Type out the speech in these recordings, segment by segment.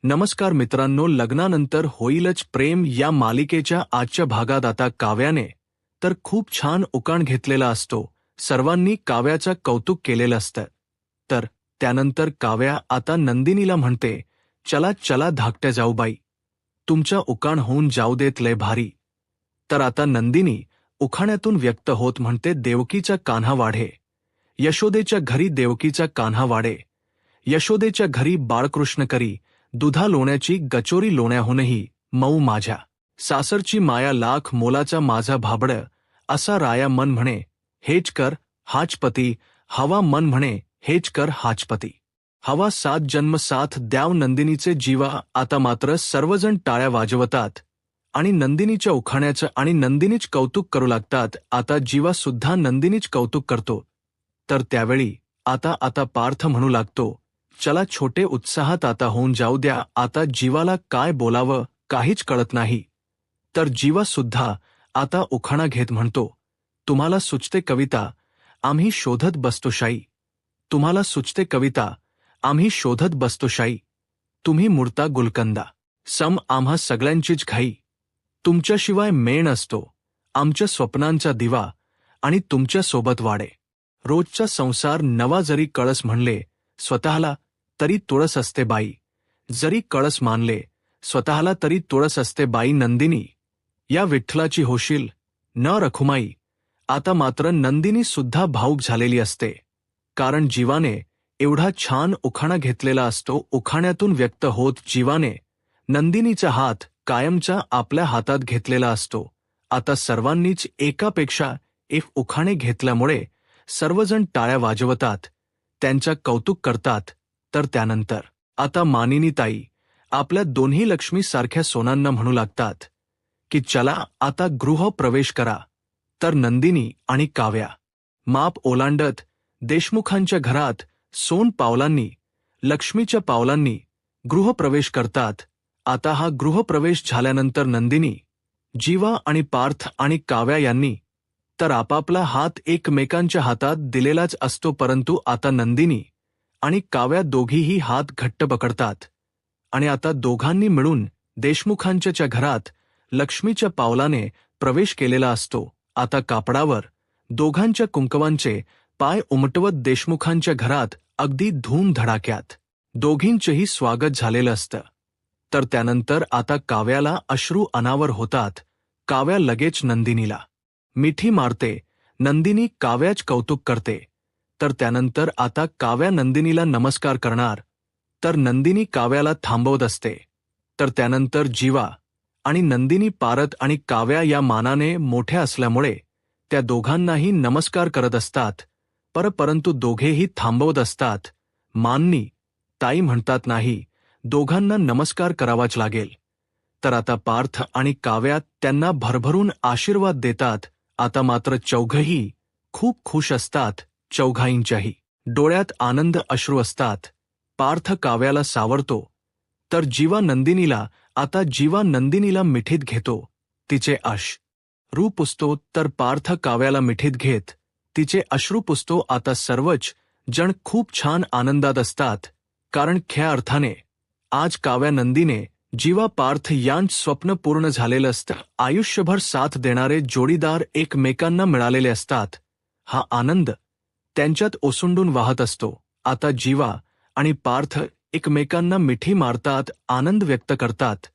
नमस्कार मित्रांनो, लग्नानंतर होईलच प्रेम या मालिकेच्या आजच्या भागात आता काव्याने तर खूप छान उकाण घेतलेला असतो. सर्वांनी काव्याचं कौतुक केलेलं असतं. तर त्यानंतर काव्या आता नंदिनीला म्हणते, चला चला धाकट्या जाऊबाई, तुमच्या उकाण होऊन जाऊ देत लय भारी. तर आता नंदिनी उखाण्यातून व्यक्त होत म्हणते, देवकीचा कान्हा वाढे, यशोदेच्या घरी देवकीचा कान्हा वाढे, यशोदेच्या घरी बाळकृष्ण करी, दुधा लोण्याची गचोरी लोण्याहूनही मऊ माझ्या, सासरची माया लाख मोलाचा माझा भाबड, असा राया मन म्हणे हेच कर हाचपती, हवा मन म्हणे हेच कर हाचपती. हवा सात जन्म साथ द्याव नंदिनीचे जीवा. आता मात्र सर्वजण टाळ्या वाजवतात आणि नंदिनीच्या उखाण्याचं आणि नंदिनीच कौतुक करू लागतात. आता जीवा सुद्धा नंदिनीच कौतुक करतो. तर त्यावेळी आता आता पार्थ म्हणू लागतो, चला छोटे उत्साहात आता होऊन जाऊ द्या. आता जीवाला काय बोलावं काहीच कळत नाही. तर जीवा सुद्धा आता उखाणा घेत म्हणतो, तुम्हाला सुचते कविता आम्ही शोधत बसतो शाई, तुम्हाला सुचते कविता आम्ही शोधत बसतो शाई, तुम्ही मुडता गुलकंदा, सम आम्हा सगळ्यांचीच घाई, तुमच्याशिवाय मेण असतो आमच्या स्वप्नांचा दिवा आणि तुमच्या सोबत वाडे. रोजचा संसार नवा जरी कळस म्हणले स्वतःला तरी तुळस असते बाई, जरी कळस मानले स्वतःला तरी तुळस असते बाई. नंदिनी या विठ्ठलाची होशील न रखुमाई. आता मात्र नंदिनी सुद्धा भाऊक झालेली असते, कारण जीवाने एवढा छान उखाणा घेतलेला असतो. उखाण्यातून व्यक्त होत जीवाने नंदिनीचा हात कायमचा आपल्या हातात घेतलेला असतो. आता सर्वांनीच एकापेक्षा एक उखाणे घेतल्यामुळे सर्वजण टाळ्या वाजवतात, त्यांच्या कौतुक करतात. तर त्यानंतर आता मानिनीताई आपल्या दोन्ही लक्ष्मी सारख्या सोनांना म्हणू लागतात की चला आता गृह प्रवेश करा. तर नंदिनी आणि काव्या माप ओलांडत देशमुखांच्या घरात सोन पावलांनी लक्ष्मीच्या पावलांनी गृहप्रवेश करतात. आता हा गृहप्रवेश झाल्यानंतर नंदिनी, जीवा आणि पार्थ आणि काव्या यांनी तर आपापला हात एकमेकांच्या हातात दिलेलाच असतो, परंतु आता नंदिनी आणि काव्या दोघीही हात घट्ट पकडतात आणि आता दोघांनी मिळून देशमुखांच्या घरात लक्ष्मीच्या पावलाने प्रवेश केलेला असतो. आता कापडावर दोघांच्या कुंकवांचे पाय उमटवत देशमुखांच्या घरात अगदी धूम धडाक्यात दोघींचेही स्वागत झालेलं असतं. तर त्यानंतर आता काव्याला अश्रू अनावर होतात. काव्या लगेच नंदिनीला मिठी मारते, नंदिनी काव्याच कौतुक करते. तर त्यानंतर आता काव्या नंदिनीला नमस्कार करणार, तर नंदिनी काव्याला थांबवत असते. तर त्यानंतर जीवा आणि नंदिनी पारत आणि काव्या या मानाने मोठ्या असल्यामुळे त्या दोघांनाही नमस्कार करत असतात, परंतु दोघेही थांबवत असतात. माननी ताई म्हणतात, नाही, दोघांना नमस्कार करावाच लागेल. तर आता पार्थ आणि काव्या त्यांना भरभरून आशीर्वाद देतात. आता मात्र चौघही खूप खुश असतात. चौघांच्याही डोळ्यात आनंद अश्रू असतात. पार्थ काव्याला सावरतो, तर जीवा नंदिनीला मिठीत घेतो, तिचे अश्रू पुसतो. तर पार्थ काव्याला मिठीत घेत तिचे अश्रू पुसतो. आता सर्वच जण खूप छान आनंदात असतात, कारण खऱ्या अर्थाने आज काव्या नंदीने जीवा पार्थ यांचं स्वप्न पूर्ण झालेलं असतं. आयुष्यभर साथ देणारे जोडीदार एकमेकांना मिळालेले असतात. हा आनंद त्यांच्यात ओसंडून वाहत असतो. आता जीवा आणि पार्थ एकमेकांना मिठी मारतात, आनंद व्यक्त करतात.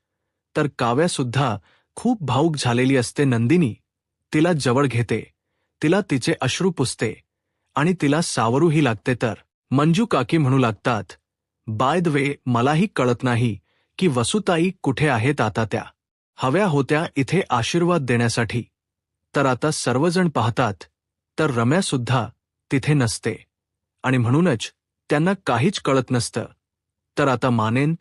तर काव्या सुद्धा खूप भावुक झालेली असते. नंदिनी तिला जवळ घेते, तिला तिचे अश्रू पुसते आणि तिला सावरूही लागते. तर मंजू काकी म्हणू लागतात, बाय द वे, मलाही कळत नाही की वसुताई कुठे आहेत. आता त्या हव्या होत्या इथे आशीर्वाद देण्यासाठी. तर आता सर्वजण पाहतात, तर रम्या सुद्धा तिथे नसते आणि म्हणूनच त्यांना काहीच कळत नसतं. तर आता मानेन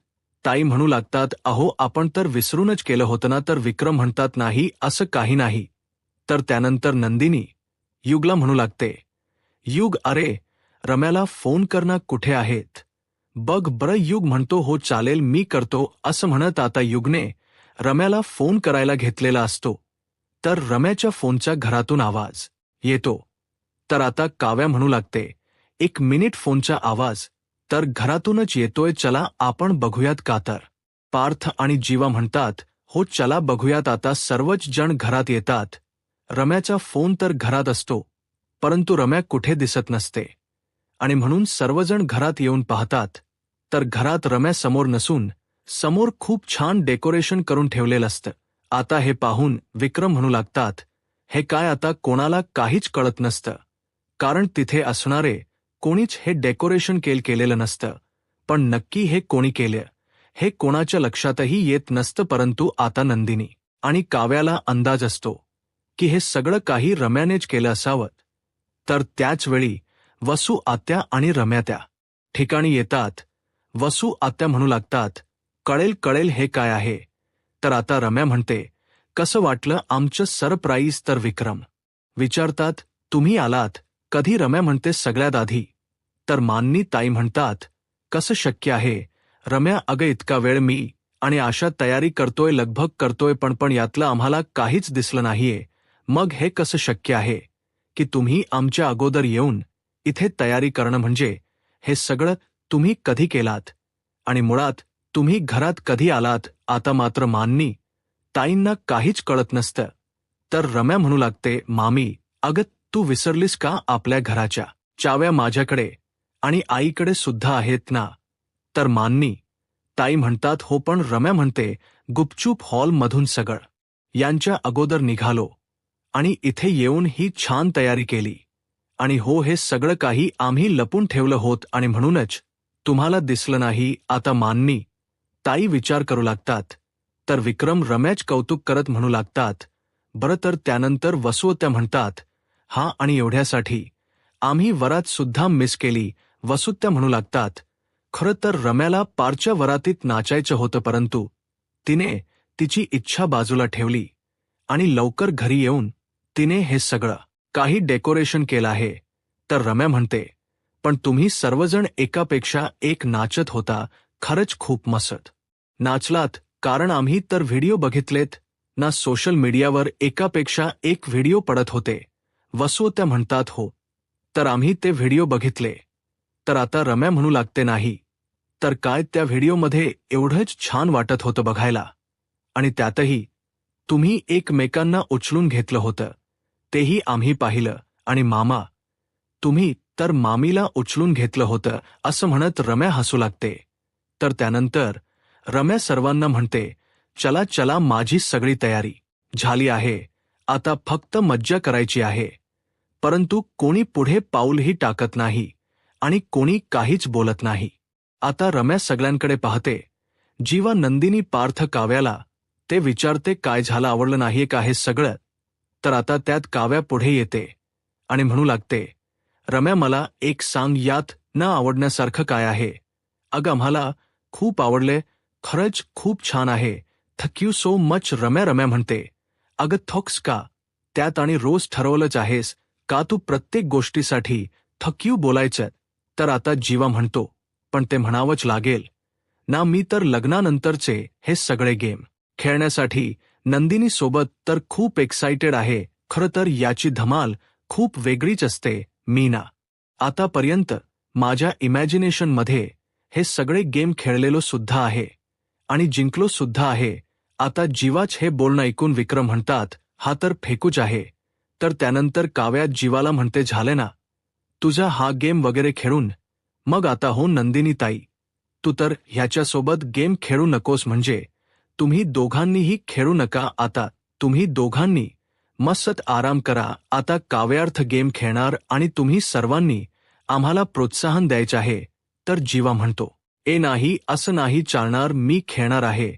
ताई म्हणू लागतात, अहो आपण तर विसरूनच केलं होतं ना. तर विक्रम म्हणतात, नाही, असं काही नाही. तर त्यानंतर नंदिनी युगला म्हणू लागते, युग, अरे रम्याला फोन करणं कुठे आहेत बघ बरं. युग म्हणतो, हो चालेल मी करतो असं म्हणत आता युगने रम्याला फोन करायला घेतलेला असतो. तर रम्याच्या फोनचा घरातून आवाज येतो. तर आता काव्या म्हणू लागते, एक मिनिट, फोनचा आवाज तर घरातूनच येतोय, चला आपण बघूयात का. तर पार्थ आणि जीवा म्हणतात, हो चला बघूयात आता. सर्वच जण घरात येतात. रम्याचा फोन तर घरात असतो, परंतु रम्या कुठे दिसत नसते. आणि म्हणून सर्वजण घरात येऊन पाहतात, तर घरात रम्या समोर नसून समोर खूप छान डेकोरेशन करून ठेवलेलं असतं. आता हे पाहून विक्रम म्हणू लागतात, हे काय? आता कोणाला काहीच कळत नसतं, कारण तिथे असणारे कोणीच हे डेकोरेशन केलेलं नसतं. पण नक्की हे कोणी केलं हे कोणाच्या लक्षातही येत नसतं. परंतु आता नंदिनी आणि काव्याला अंदाज असतो की हे सगळं काही रम्यानेच केलं असावं. तर त्याच वेळी वसू आत्या आणि रम्या त्या ठिकाणी येतात. वसू आत्या म्हणू लागतात, कळेल कळेल हे काय आहे. तर आता रम्या म्हणते, कसं वाटलं आमचं सरप्राईज? तर विक्रम विचारतात, तुम्ही आलात कधी? रम्या म्हणते, सगळ्यात आधी. तर माननी ताई म्हणतात, कसं शक्य आहे रम्या? अगं इतका वेळ मी आणि आशा तयारी करतोय, लगभग करतोय, पण यातलं आम्हाला काहीच दिसलं नाहीये. मग हे कसं शक्य आहे की तुम्ही आमच्या अगोदर येऊन इथे तयारी करणं? म्हणजे हे सगळं तुम्ही कधी केलात आणि मुळात तुम्ही घरात कधी आलात? आता मात्र माननी ताईंना काहीच कळत नसतं. तर रम्या म्हणू लागते, मामी अगं तू विसरलीस का? आपल्या घराच्या चाव्या माझ्याकडे आणि आईकडे सुद्धा आहेत ना? तर माननी ताई म्हणतात, हो पण रम्या म्हणते, गुपचूप हॉलमधून सगळं यांच्या अगोदर निघालो आणि इथे येऊन ही छान तयारी केली. आणि हो हे सगळं काही आम्ही लपून ठेवलं होत आणि म्हणूनच तुम्हाला दिसलं नाही. आता माननी ताई विचार करू लागतात. तर विक्रम रम्याच कौतुक करत म्हणू लागतात, बरं. तर त्यानंतर वसुत्या म्हणतात, हा आणि एवढ्यासाठी आम्ही वरात सुद्धा मिस केली. वसुत्या म्हणू लागतात, खरं तर रम्याला पारच्या वरातीत नाचायचं होतं, परंतु तिने तिची इच्छा बाजूला ठेवली आणि लवकर घरी येऊन तिने हे सगळं काही डेकोरेशन केलं आहे. तर रम्या म्हणते, पण तुम्ही सर्वजण एकापेक्षा एक नाचत होता, खरंच खूप मस्त नाचलात. कारण आम्ही तर व्हिडिओ बघितलेत ना, सोशल मीडियावर एकापेक्षा एक व्हिडिओ पडत होते. वसुत्या म्हणतात, हो तर आम्ही ते व्हिडिओ बघितले. तर आता रम्या म्हणू लागते, नाही तर काय, त्या व्हिडिओमध्ये एवढंच छान वाटत होतं बघायला. आणि त्यातही तुम्ही एकमेकांना उचलून घेतलं होतं, तेही आम्ही पाहिलं. आणि मामा तुम्ही तर मामीला उचलून घेतलं होतं, असं म्हणत रम्या हसू लागते. तर त्यानंतर रम्या सर्वांना म्हणते, चला चला माझी सगळी तयारी झाली आहे, आता फक्त मज्जा करायची आहे. परंतु कोणी पुढे पाऊलही टाकत नाही आणि कोणी काहीच बोलत नाही. आता रम्या सगळ्यांकडे पाहते. जीवा, नंदिनी, पार्थ, काव्याला ते विचारते, काय झालं, आवडलं नाहीये का हे सगळं? तर आता त्यात काव्या पुढे येते आणि म्हणू लागते, रम्या मला एक सांग, यात न आवडण्यासारखं काय आहे? अगं आम्हाला खूप आवडले, खरंच खूप छान आहे, थँक यू सो मच. रम्या म्हणते, अगं थॉक्स का? त्यात आणि रोज ठरवलंच आहेस का तू प्रत्येक गोष्टीसाठी थँक यू बोलायचं? तर आता जीवा म्हणतो, पण ते म्हणावंच लागेल ना, मी तर लग्नानंतरचे हे सगळे गेम खेळण्यासाठी नंदिनी सोबत तर खूप एक्साइटेड आहे. खरं तर याची धमाल खूप वेगळीच असते. मी ना आतापर्यंत माझ्या इमॅजिनेशनमध्ये हे सगळे गेम खेळलेलो सुद्धा आहे आणि जिंकलो सुद्धा आहे. आता जीवाच हे बोलणं ऐकून विक्रम म्हणतात, हा तर फेकूच आहे. तर त्यानंतर काव्या जीवाला म्हणते, झाले ना तुझा हा गेम वगैरे खेळून, मग आता हो नंदिनी ताई, तू तर ह्याच्यासोबत गेम खेळू नकोस, म्हणजे तुम्ही दोघांनीही खेळू नका. आता तुम्ही दोघांनी मस्त आराम करा. आता काव्यार्थ गेम खेळणार आणि तुम्ही सर्वांनी आम्हाला प्रोत्साहन द्यायचे आहे. तर जीवा म्हणतो, ए नाही, असं नाही चालणार, मी खेळणार आहे,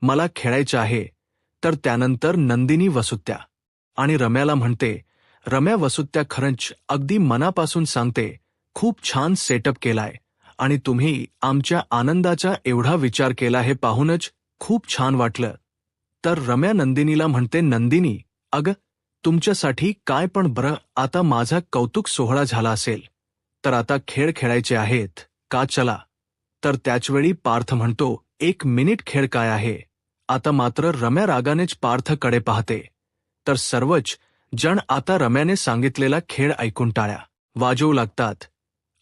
मला खेळायचं आहे. तर त्यानंतर नंदिनी वसुत्या आणि रम्याला म्हणते, रम्या वसुत्या खरंच अगदी मनापासून सांगते, खूप छान सेटअप केलाय आणि तुम्ही आमच्या आनंदाचा एवढा विचार केला हे पाहूनच खूप छान वाटलं. तर रम्या नंदिनीला म्हणते, नंदिनी अगं तुमच्यासाठी काय पण, बरं आता माझा कौतुक सोहळा झाला असेल तर आता खेळ खेळायचे आहेत का, चला. तर त्याचवेळी पार्थ म्हणतो, एक मिनिट, खेळ काय आहे? आता मात्र रम्या रागानेच पार्थकडे पाहते. तर सर्वच जण आता रम्याने सांगितलेला खेळ ऐकून टाळ्या वाजवू लागतात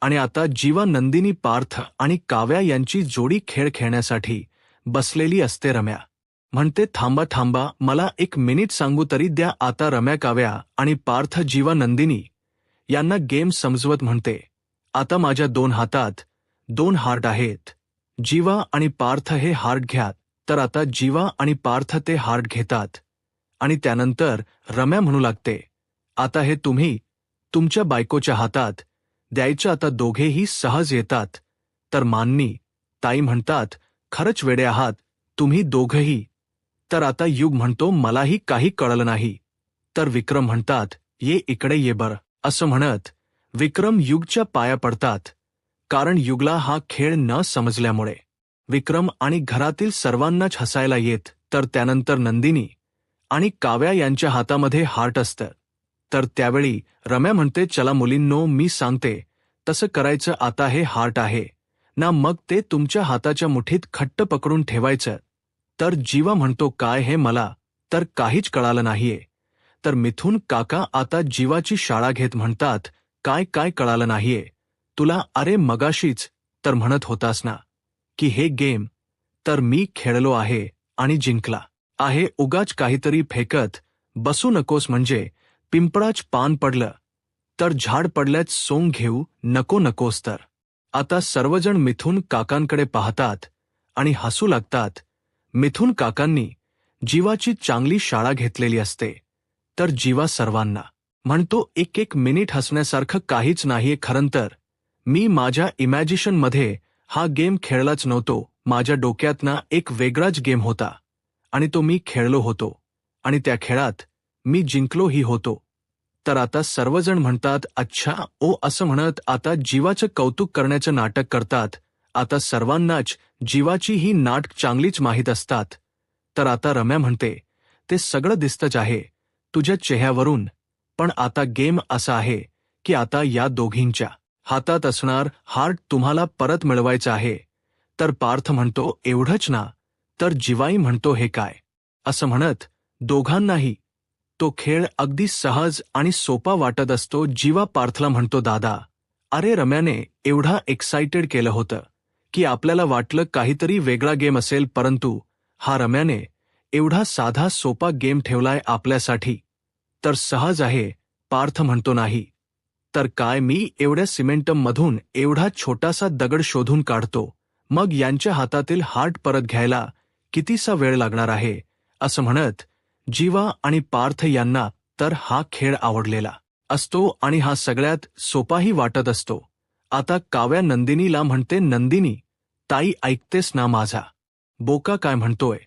आणि आता जीवा, नंदिनी, पार्थ आणि काव्या यांची जोडी खेळ खेळण्यासाठी बसलेली असते रम्या. म्हणते थांबा थांबा, मला 1 मिनिट सांगू तरी द्या. आता रम्या काव्या आणि पार्थ जीवा नंदिनी यांना गेम समजवत म्हणते, आता माझ्या 2 हातात 2 हार्ट आहेत. जीवा आणि पार्थ हे हार्ट घ्या. तर आता जीवा आणि पार्थ ते हार्ट घेतात आणि त्यानंतर रम्या म्हणू लागते, आता हे तुम्ही तुमच्या बायकोच्या हातात द्यायचं. आता दोघेही सहज येतात. तर मान्नी ताई म्हणतात, खरंच वेडे आहात तुम्ही दोघंही. तर आता युग म्हणतो, मलाही काही कळलं नाही. तर विक्रम म्हणतात, ये इकडे ये बरं. असं म्हणत विक्रम युगच्या पाया पडतात, कारण युगला हा खेळ न समजल्यामुळे. विक्रम आणि घरातील सर्वांनाच हसायला येत. तर त्यानंतर नंदिनी आणि काव्या यांच्या हातामध्ये हार्ट असतं. तर त्यावेळी रम्या म्हणते, चला मुलींनो, मी सांगते तसं करायचं. आता हे हार्ट आहे ना, मग ते तुमच्या हाताच्या मुठीत खट्ट पकडून ठेवायचं. तर जीवा म्हणतो, काय हे मला तर काहीच कळालं नाहीये. तर मिथून काका आता जीवाची शाळा घेत म्हणतात, काय काय कळालं नाहीये तुला? अरे मगाशीच तर म्हणत होतास ना की हे गेम तर मी खेळलो आहे आणि जिंकला आहे. उगाच काहीतरी फेकत बसू नकोस, म्हणजे पिंपळाच पान पडलं तर झाड पडल्याच सोंग घेऊ नकोस. तर आता सर्वजण मिथून काकांकडे पाहतात आणि हसू लागतात. मिथून काकांनी जीवाची चांगली शाळा घेतलेली असते. तर जीवा सर्वांना म्हणतो, 1 मिनिट हसण्यासारखं काहीच नाहीये. खरं तर मी माझ्या इमॅजिशनमध्ये हा गेम खेळलाच नव्हतो. माझ्या डोक्यात ना एक वेगळाच गेम होता आणि तो मी खेळलो होतो आणि त्या खेळात मी जिंकलोही होतो. तर आता सर्वजण म्हणतात, अच्छा ओ. असं म्हणत आता जीवाचं कौतुक करण्याचं नाटक करतात. आता सर्वांनाच जीवाची ही नाटक चांगलीच माहीत असतात. तर आता रम्या म्हणते, ते सगळं दिसतंच आहे तुझ्या चेहऱ्यावरून, पण आता गेम असा आहे की आता या दोघींच्या हातात असणार हार्ट तुम्हाला परत मिळवायचं आहे. तर पार्थ म्हणतो, एवढंच ना? तर जीवाई म्हणतो, हे काय? असं म्हणत दोघांनाही तो खेळ अगदी सहज आणि सोपा वाटत असतो. जीवा पार्थला म्हणतो, दादा, अरे रम्याने एवढा एक्साइटेड केलं होतं की आपल्याला वाटलं काहीतरी वेगळा गेम असेल, परंतु हा रम्याने एवढा साधा सोपा गेम ठेवलाय आपल्यासाठी. तर सहज आहे. पार्थ म्हणतो, नाही तर काय, मी एवढ्या सिमेंटमधून एवढा छोटासा दगड शोधून काढतो, मग यांच्या हातातील हार्ट परत घ्यायला कितीसा वेळ लागणार आहे. असं म्हणत जीवा आणि पार्थ यांना तर हा खेळ आवडलेला असतो आणि हा सगळ्यात सोपाही वाटत असतो. आता काव्या नंदिनीला म्हणते, नंदिनी ताई, ऐकतेस ना माझा बोका काय म्हणतोय?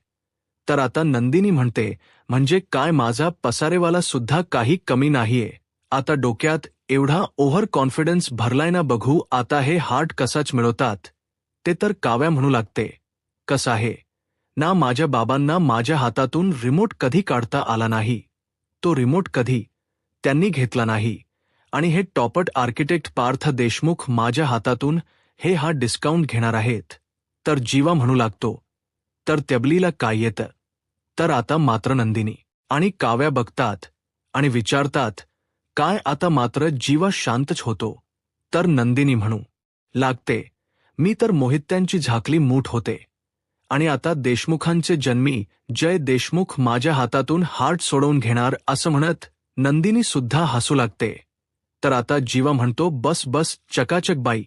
तर आता नंदिनी म्हणते, म्हणजे काय, माझा पसारेवाला सुद्धा काही कमी नाहीये. आता डोक्यात एवढा ओव्हर कॉन्फिडन्स भरलाय ना. बघू आता हे हार्ट कसाच मिळवतात ते. तर काव्या म्हणू लागते, कसं आहे ना, माझ्या बाबांना माझ्या हातातून रिमोट कधी काढता आला नाही. तो रिमोट कधी त्यांनी घेतला नाही आणि हे टॉपट आर्किटेक्ट पार्थ देशमुख माझ्या हातातून हे हा डिस्काउंट घेणार आहेत. तर जीवा म्हणू लागतो, तर त्याबलीला काय येतं? तर आता मात्र नंदिनी आणि काव्या बघतात आणि विचारतात, काय? आता मात्र जीवा शांतच होतो. तर नंदिनी म्हणू लागते, मी तर मोहित्यांची झाकली मूठ होते आणि आता देशमुखांचे जन्मी जय देशमुख माझ्या हातातून हार्ट सोडवून घेणार. असं म्हणत नंदिनी सुद्धा हसू लागते. तर आता जीवा म्हणतो, बस बस चकाचक बाई.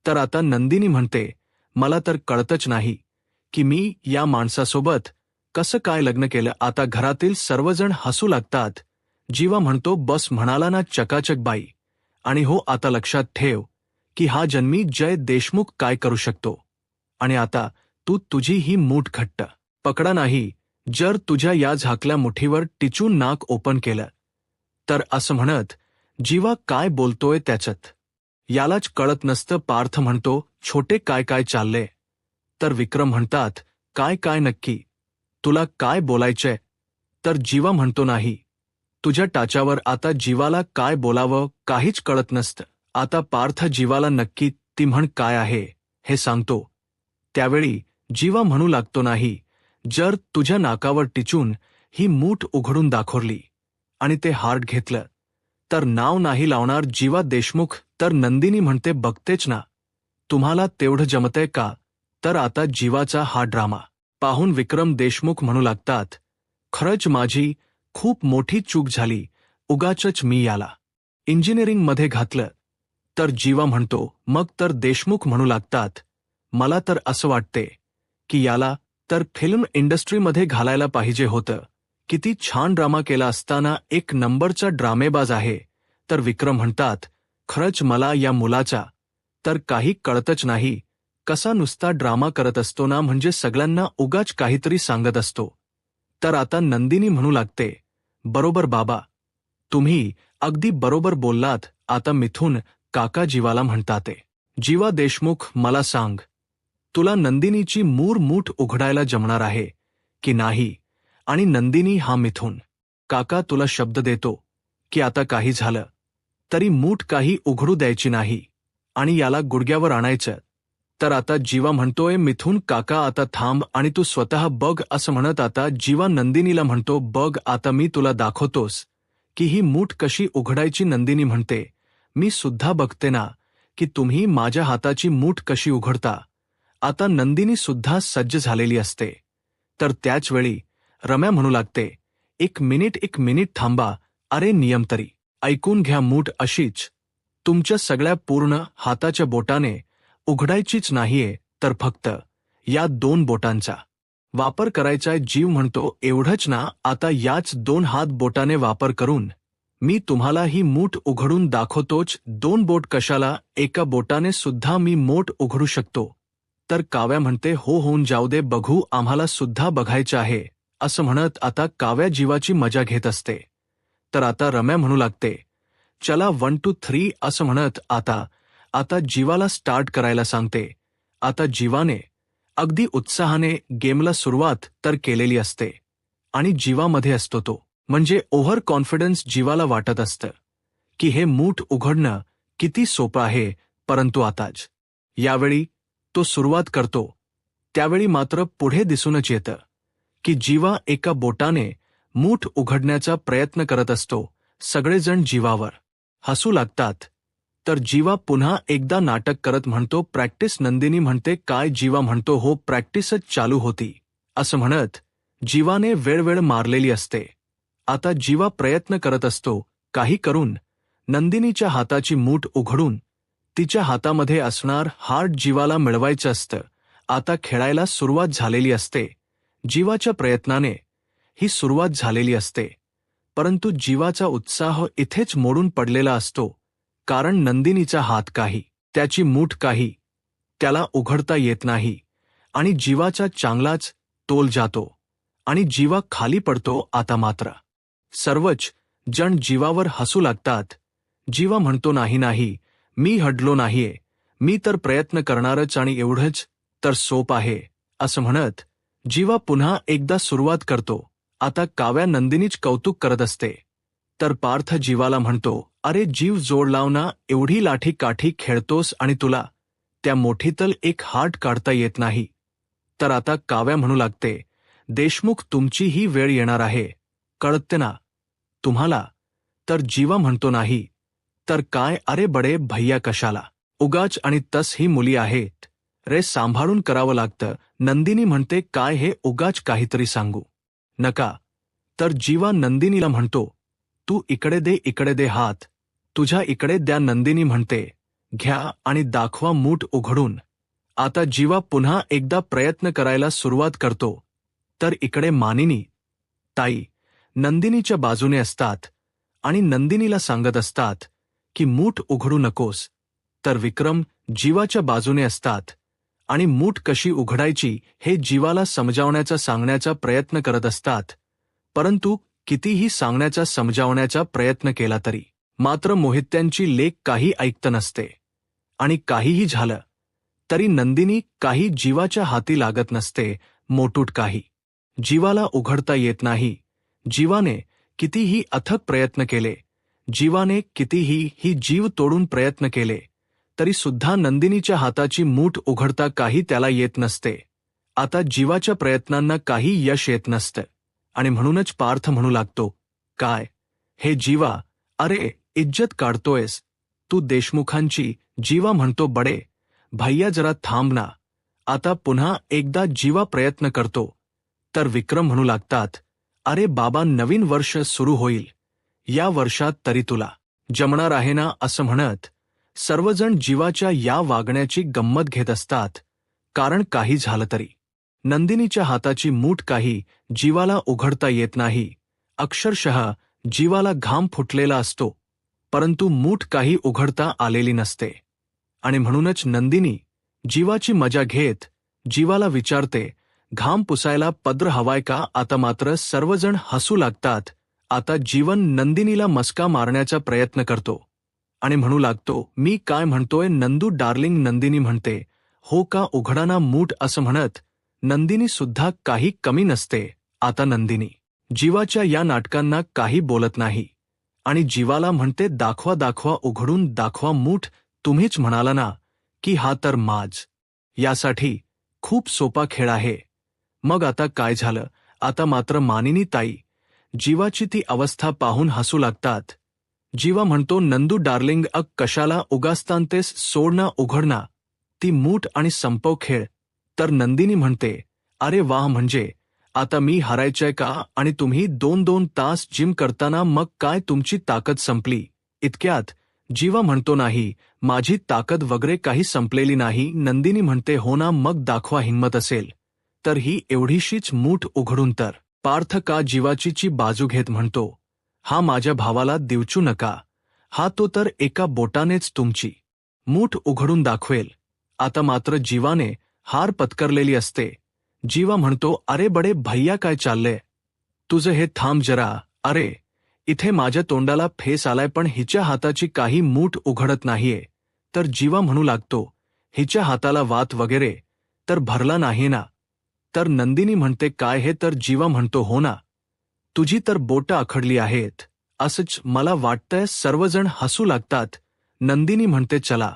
तर आता नंदिनी म्हणते, मला तर कळतच नाही की मी या माणसासोबत कसं काय लग्न केलं. आता घरातील सर्वजण हसू लागतात. जीवा म्हणतो, बस म्हणाला ना चकाचक बाई, आणि हो आता लक्षात ठेव की हा जन्मी जय देशमुख काय करू शकतो. आणि आता तू तुझी ही मूठ घट्ट पकडा नाही. जर तुझ्या या झाकल्या मुठीवर टिचून नाक ओपन केलं तर. असं म्हणत जीवा काय बोलतोय त्याच्यात यालाच कळत नसतं. पार्थ म्हणतो, छोटे काय काय चालले? तर विक्रम म्हणतात, काय काय नक्की तुला काय बोलायचंय? तर जीवा म्हणतो, नाही तुझ्या टाच्यावर. आता जीवाला काय बोलावं काहीच कळत नसतं. आता पार्थ जीवाला नक्की ती म्हण काय आहे हे सांगतो. त्यावेळी जीवा म्हणू लागतो, नाही जर तुझ्या नाकावर टिचून ही मूठ उघडून दाखवली आणि ते हार्ट घेतलं तर नाव नाही लावणार जीवा देशमुख. तर नंदिनी म्हणते, बघतेच ना तुम्हाला तेवढं जमतंय का? तर आता जीवाचा हा ड्रामा पाहून विक्रम देशमुख म्हणू लागतात, खरंच माझी खूप मोठी चूक झाली, उगाचच मी याला इंजिनिअरिंगमध्ये घातलं. तर जीवा म्हणतो, मग तर देशमुख म्हणू लागतात, मला तर असं वाटते की याला तर फिल्म इंडस्ट्रीमध्ये घालायला पाहिजे होतं. किती छान ड्रामा केला असताना एक नंबरचा ड्रामेबाज आहे. तर विक्रम म्हणतात, खरंच मला या मुलाचा तर काही कळतच नाही, कसा नुसता ड्रामा करत असतो ना, म्हणजे सगळ्यांना उगाच काहीतरी सांगत असतो. तर आता नंदिनी म्हणू लागते, बरोबर बाबा, तुम्ही अगदी बरोबर बोललात. आता मिथून काका जीवाला म्हणताते, जीवा देशमुख मला सांग, तुला नंदिनीची मूठ उघडायला जमणार आहे की नाही? आणि नंदिनी, हा मिथून काका तुला शब्द देतो की आता काही झालं तरी मूठ काही उघडू द्यायची नाही आणि याला गुडघ्यावर आणायचं. तर आता जीवा म्हणतोय, मिथून काका आता थांब आणि तू स्वतः बघ, असं म्हणत आता जीवा नंदिनीला म्हणतो, बघ आता मी तुला दाखवतोस की ही मूठ कशी उघडायची. नंदिनी म्हणते, मी सुद्धा बघते ना की तुम्ही माझ्या हाताची मूठ कशी उघडता. आता नंदिनी सुद्धा सज्ज झालेली असते. तर त्याचवेळी रम्या म्हणू लागते, एक मिनिट थांबा, अरे नियम तरी ऐकून घ्या. मूठ अशीच तुमच्या सगळ्या पूर्ण हाताच्या बोटाने उघडायचीच नाहीये, तर फक्त या 2 बोटांचा वापर करायचाय. जीव म्हणतो, एवढंच ना, आता याच 2 हात बोटाने वापर करून मी तुम्हाला ही मूठ उघडून दाखवतोच. 2 बोट कशाला, एका बोटाने सुद्धा मी मूठ उघडू शकतो. तर काव्या म्हणते, हो होऊन जाऊ दे, बघू, आम्हाला सुद्धा बघायचं आहे, असं म्हणत आता काव्या जीवाची मजा घेत असते. तर आता रम्या म्हणू लागते, चला 1 2 3 असं म्हणत आता जीवाला स्टार्ट करायला सांगते. आता जीवाने अगदी उत्साहाने गेमला सुरुवात तर केलेली असते आणि जीवामध्ये असतो तो म्हणजे ओव्हर कॉन्फिडन्स. जीवाला वाटत असतं की हे मूठ उघडणं किती सोपं आहे, परंतु आताच यावेळी तो सुरुवात करतो त्यावेळी मात्र पुढे दिसूनच येतं की जीवा एका बोटाने मूठ उघडण्याचा प्रयत्न करत असतो. सगळेजण जीवावर हसू लागतात. तर जीवा पुन्हा एकदा नाटक करत म्हणतो, प्रॅक्टिस. नंदिनी म्हणते, काय? जीवा म्हणतो, हो, प्रॅक्टिसच चालू होती, असं म्हणत जीवाने वेळ मारलेली असते. आता जीवा प्रयत्न करत असतो काही करून नंदिनीच्या हाताची मूठ उघडून तिच्या हातामध्ये असणार हार्ट जीवाला मिळवायचं असतं. आता खेळायला सुरुवात झालेली असते. जीवाच्या प्रयत्नाने ही सुरुवात झालेली असते, परंतु जीवाचा उत्साह इथेच मोडून पडलेला असतो, कारण नंदिनीचा हात काही, त्याची मूठ काही त्याला उघडता येत नाही आणि जीवाचा चांगलाच तोल जातो आणि जीवा खाली पडतो. आता मात्र सर्वच जण जीवावर हसू लागतात. जीवा म्हणतो, नाही, मी हडलो नाहीये, मी तर प्रयत्न करणारच आणि एवढंच तर सोप आहे, असं म्हणत जीवा पुन्हा एकदा सुरुवात करतो. आता काव्या नंदिनीच कौतुक करत असते. तर पार्थ जीवाला म्हणतो, अरे जीव, जोड लाव ना, एवढी लाठी काठी खेळतोस आणि तुला त्या मोठीतल एक हार्ट काढता येत नाही. तर आता काव्या म्हणू लागते, देशमुख, तुमची ही वेळ येणार आहे, कळते ना तुम्हाला? तर जीवा म्हणतो, नाही तर काय, अरे बडे भैया कशाला उगाच, आणि तस ही मुली आहेत रे, सांभाळून करावं लागतं. नंदिनी म्हणते, काय हे उगाच काहीतरी सांगू नका. तर जीवा नंदिनीला म्हणतो, तू इकडे दे हात, तुझ्या इकडे द्या. नंदिनी म्हणते, घ्या आणि दाखवा मूठ उघडून. आता जीवा पुन्हा एकदा प्रयत्न करायला सुरुवात करतो. तर इकडे मानिनी ताई नंदिनीच्या बाजूने असतात आणि नंदिनीला सांगत असतात की मूठ उघडू नकोस. तर विक्रम जीवाच्या बाजूने असतात आणि मूठ कशी उघडायची हे जीवाला सांगण्याचा प्रयत्न करत असतात, परंतु कितीही समजावण्याचा प्रयत्न केला तरी मात्र मोहित्यांची लेक काही ऐकत नसते. आणि काहीही झालं तरी नंदिनी काही जीवाच्या हाती लागत नसते. मोठूट काही जीवाला उघडता येत नाही. जीवाने कितीही अथक प्रयत्न केले, जीवाने कितीही ही जीव तोडून प्रयत्न केले, तरी सुद्धा नंदिनीच्या हाताची मूठ उघडता काही त्याला येत नसते. आता जीवाच्या प्रयत्नांना काही यश येत नसतं आणि म्हणूनच पार्थ म्हणू लागतो, काय हे जीवा, अरे इज्जत काढतोयस तू देशमुखांची. जीवा म्हणतो, बडे भैया जरा थांब ना. आता पुन्हा एकदा जीवा प्रयत्न करतो तर विक्रम म्हणू लागतात, अरे बाबा, नवीन वर्ष सुरू होईल, या वर्षात तरी तुला जमणार आहे ना, असं म्हणत सर्वजण जीवाच्या या वागण्याची गंमत घेत असतात. कारण काही झालं तरी नंदिनीच्या हाताची मूठ काही जीवाला उघडता येत नाही. अक्षरशः जीवाला घाम फुटलेला असतो, परंतु मूठ काही उघडता आलेली नसते. आणि म्हणूनच नंदिनी जीवाची मजा घेत जीवाला विचारते, घाम पुसायला पद्र हवाय का? आता मात्र सर्वजण हसू लागतात. आता जीवन नंदिनीला मस्का मारण्याचा प्रयत्न करतो आणि म्हणू लागतो, मी काय म्हणतोय नंदू डार्लिंग. नंदिनी म्हणते, हो का, उघडाना मूठ, असं म्हणत नंदिनी सुद्धा काही कमी नसते. आता नंदिनी जीवाच्या या नाटकांना काही बोलत नाही आणि जीवाला म्हणते, दाखवा दाखवा, उघडून दाखवा मूठ. तुम्हीच म्हणाला ना की हा तर माज यासाठी खूप सोपा खेळ आहे. मग आता काय झालं? आता मात्र मानिनी ताई जीवाची ती अवस्था पाहून हसू लागतात. जीवा म्हणतो, नंदू डार्लिंग, कशाला उगाचतानतेस, सोडना, उघडना ती मूठ आणि संपव खेळ. तर नंदिनी म्हणते, अरे वाह, म्हणजे आता मी हरायचंय का? आणि तुम्ही 2-2 तास जिम करताना मग काय तुमची ताकद संपली? इतक्यात जीवा म्हणतो, नाही, माझी ताकद वगैरे काही संपलेली नाही. नंदिनी म्हणते, हो ना, मग दाखवा, हिंमत असेल तर ही एवढीशीच मूठ उघडून. तर पार्थ का जीवाची बाजू घेत म्हणतो, हा माझ्या भावाला देऊचू नका, हा तो तर एका बोटानेच तुमची मूठ उघडून दाखवेल. आता मात्र जीवाने हार पत्करलेली असते. जीवा म्हणतो, अरे बडे भैया, काय चाललंय तुझं हे? थांब जरा. अरे, इथे माझ्या तोंडाला फेस आलाय, पण हिच्या हाताची काही मूठ उघडत नाहीये. तर जीवा म्हणू लागतो, हिच्या हाताला वात वगैरे तर भरला नाही ना? तर नंदिनी म्हणते, काय हे? तर जीवा म्हणतो, हो ना, तुझी तर बोटं आखडली आहेत, असंच मला वाटतंय. सर्वजण हसू लागतात. नंदिनी म्हणते, चला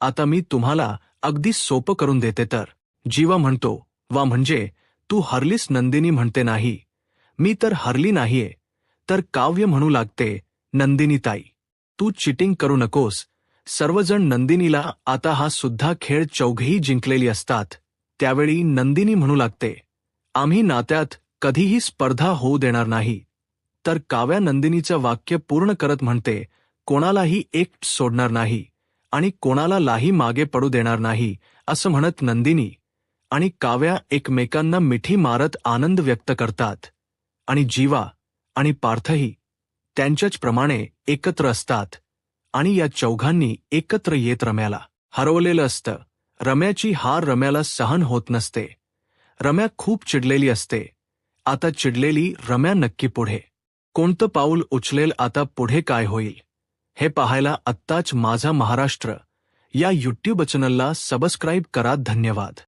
आता मी तुम्हाला अगदी सोपं करून देते. तर जीवा म्हणतो, वा, म्हणजे तू हरलीस? नंदिनी म्हणते, नाही, मी तर हरली नाहीये. तर काव्य म्हणू लागते, नंदिनी ताई, तू चिटिंग करू नकोस. सर्वजण नंदिनीला आता हा सुद्धा खेळ चौघही जिंकलेली असतात. त्यावेळी नंदिनी म्हणू लागते, आम्ही नात्यात कधीही स्पर्धा होऊ देणार नाही. तर काव्या नंदिनीचं वाक्य पूर्ण करत म्हणते, कोणालाही एक सोडणार नाही आणि कोणाला लाही मागे पडू देणार नाही. असं म्हणत नंदिनी आणि काव्या एकमेकांना मिठी मारत आनंद व्यक्त करतात. आणि जीवा आणि पार्थही त्यांच्याच प्रमाणे एकत्र असतात आणि या चौघांनी एकत्र येत रम्याला हरवलेलं असतं. रम्याची हार रम्याला सहन होत नसते. रम्या खूप चिडलेली असते. आता चिडलेली रम्या नक्की पुढे कोणतं पाऊल उचलेल? आता पुढे काय होईल हे पाहायला आत्ताच माझा महाराष्ट्र या यूट्यूब चॅनलला सबस्क्राईब करा. धन्यवाद.